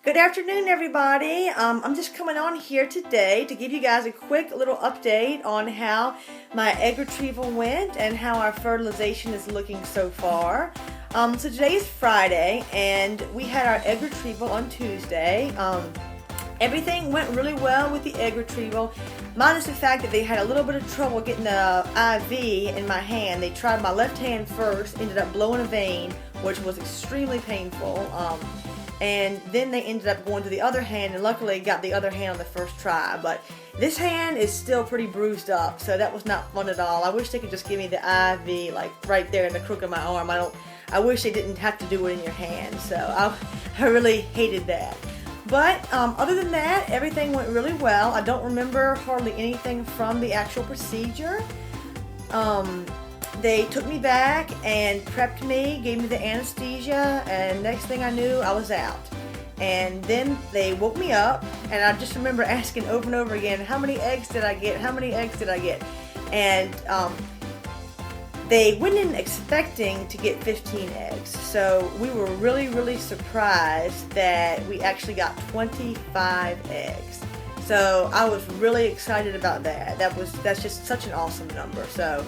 Good afternoon, everybody. I'm just coming on here today to give you guys a quick little update on how my egg retrieval went and how our fertilization is looking so far. So today is Friday, and we had our egg retrieval on Tuesday. Everything went really well with the egg retrieval, minus the fact that they had a little bit of trouble getting the IV in my hand. They tried my left hand first, ended up blowing a vein, which was extremely painful. And then they ended up going to the other hand, and luckily got the other hand on the first try. But this hand is still pretty bruised up, so that was not fun at all. I wish they could just give me the IV like right there in the crook of my arm. I wish they didn't have to do it in your hand. So I really hated that. But other than that, everything went really well. I don't remember hardly anything from the actual procedure. They took me back and prepped me, gave me the anesthesia, and next thing I knew, I was out. And then they woke me up, and I just remember asking over and over again, how many eggs did I get? How many eggs did I get? And they went in expecting to get 15 eggs. So we were really, really surprised that we actually got 25 eggs. So I was really excited about that. That's just such an awesome number. So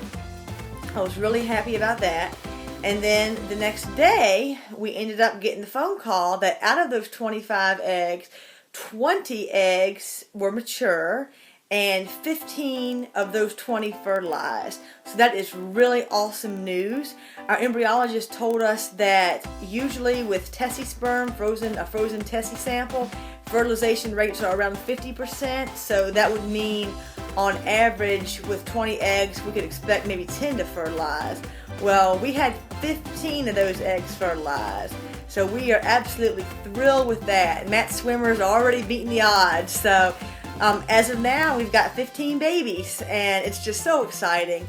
I was really happy about that. And then the next day, we ended up getting the phone call that out of those 25 eggs, 20 eggs were mature and 15 of those 20 fertilized. So that is really awesome news. Our embryologist told us that usually with Tessie sperm, a frozen Tessie sample, fertilization rates are around 50%. So that would mean on average with 20 eggs, we could expect maybe 10 to fertilize. Well, we had 15 of those eggs fertilized. So we are absolutely thrilled with that. Matt Swimmer's already beating the odds. So as of now, we've got 15 babies, and it's just so exciting.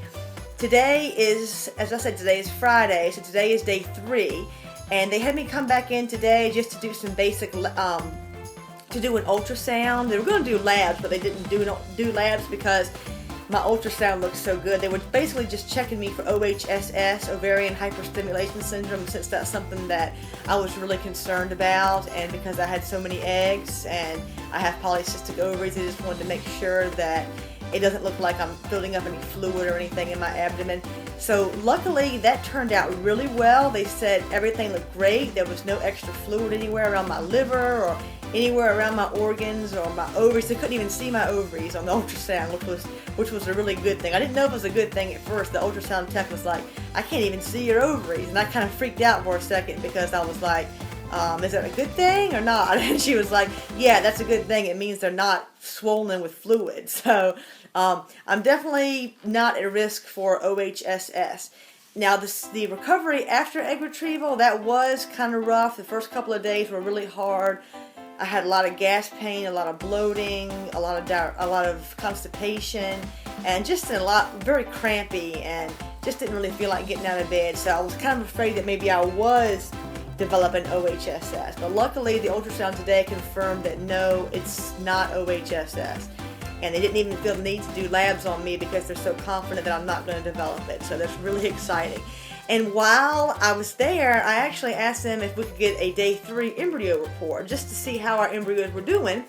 Today is, as I said, today is Friday, so today is day 3, and they had me come back in today just to do some basic, to do an ultrasound. They were going to do labs, but they didn't do labs because my ultrasound looked so good. They were basically just checking me for OHSS, ovarian hyperstimulation syndrome, since that's something that I was really concerned about, and because I had so many eggs and I have polycystic ovaries, they just wanted to make sure that it doesn't look like I'm building up any fluid or anything in my abdomen. So luckily that turned out really well. They said everything looked great. There was no extra fluid anywhere around my liver or anywhere around my organs or my ovaries. They couldn't even see my ovaries on the ultrasound, which was a really good thing. I didn't know if it was a good thing at first. The ultrasound tech was like, I can't even see your ovaries. And I kind of freaked out for a second because I was like, is that a good thing or not? And she was like, yeah, that's a good thing. It means they're not swollen with fluid. So I'm definitely not at risk for OHSS. Now, the recovery after egg retrieval, that was kind of rough. The first couple of days were really hard. I had a lot of gas pain, a lot of bloating, a lot of constipation, and just very crampy, and just didn't really feel like getting out of bed. So I was kind of afraid that maybe I was developing OHSS. But luckily, the ultrasound today confirmed that no, it's not OHSS. And they didn't even feel the need to do labs on me because they're so confident that I'm not going to develop it. So that's really exciting. And while I was there, I actually asked them if we could get a day 3 embryo report just to see how our embryos were doing.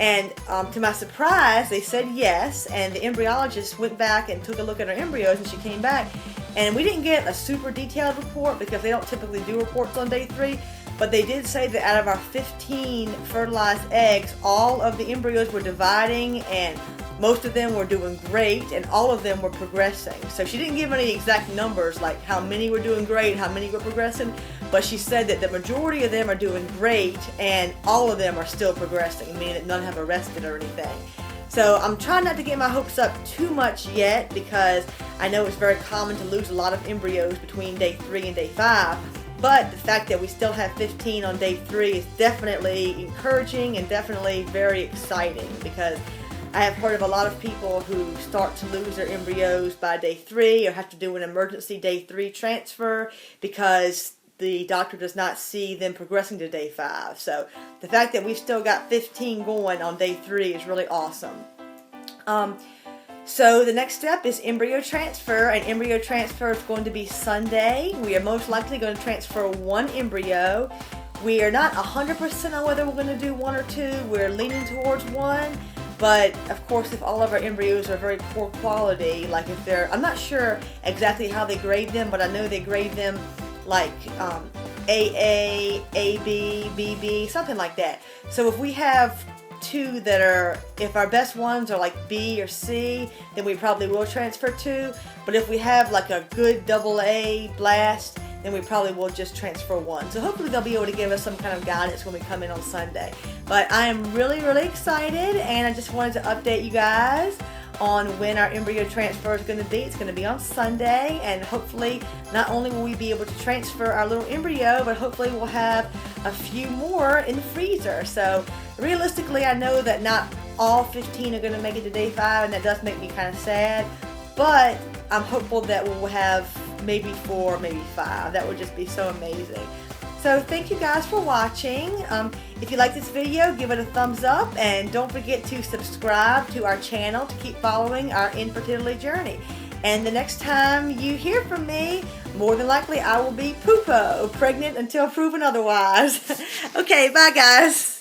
And to my surprise, they said yes. And the embryologist went back and took a look at our embryos, and she came back. And we didn't get a super detailed report because they don't typically do reports on day 3. But they did say that out of our 15 fertilized eggs, all of the embryos were dividing, and most of them were doing great, and all of them were progressing. So she didn't give any exact numbers, like how many were doing great, how many were progressing, but she said that the majority of them are doing great, and all of them are still progressing, meaning that none have arrested or anything. So I'm trying not to get my hopes up too much yet, because I know it's very common to lose a lot of embryos between day 3 and day 5. But the fact that we still have 15 on day 3 is definitely encouraging and definitely very exciting, because I have heard of a lot of people who start to lose their embryos by day 3 or have to do an emergency day 3 transfer because the doctor does not see them progressing to day 5. So the fact that we've still got 15 going on day 3 is really awesome. So the next step is embryo transfer, and embryo transfer is going to be Sunday. We are most likely going to transfer 1 embryo. We are not 100% on whether we're going to do 1 or 2. We're leaning towards 1. But of course, if all of our embryos are very poor quality, like if they're, I'm not sure exactly how they grade them, but I know they grade them like AA, AB, BB, something like that. So if we have 2 that are, if our best ones are like B or C, then we probably will transfer 2. But if we have like a good AA blast, then we probably will just transfer 1. So hopefully they'll be able to give us some kind of guidance when we come in on Sunday. But I am really, really excited, and I just wanted to update you guys on when our embryo transfer is going to be. It's going to be on Sunday, and hopefully not only will we be able to transfer our little embryo, but hopefully we'll have a few more in the freezer. So realistically, I know that not all 15 are going to make it to day 5, and that does make me kind of sad, but I'm hopeful that we'll have maybe 4, maybe 5. That would just be so amazing. So thank you guys for watching. If you like this video, give it a thumbs up, and don't forget to subscribe to our channel to keep following our infertility journey. And the next time you hear from me, more than likely I will be poopo, pregnant until proven otherwise. Okay, bye guys.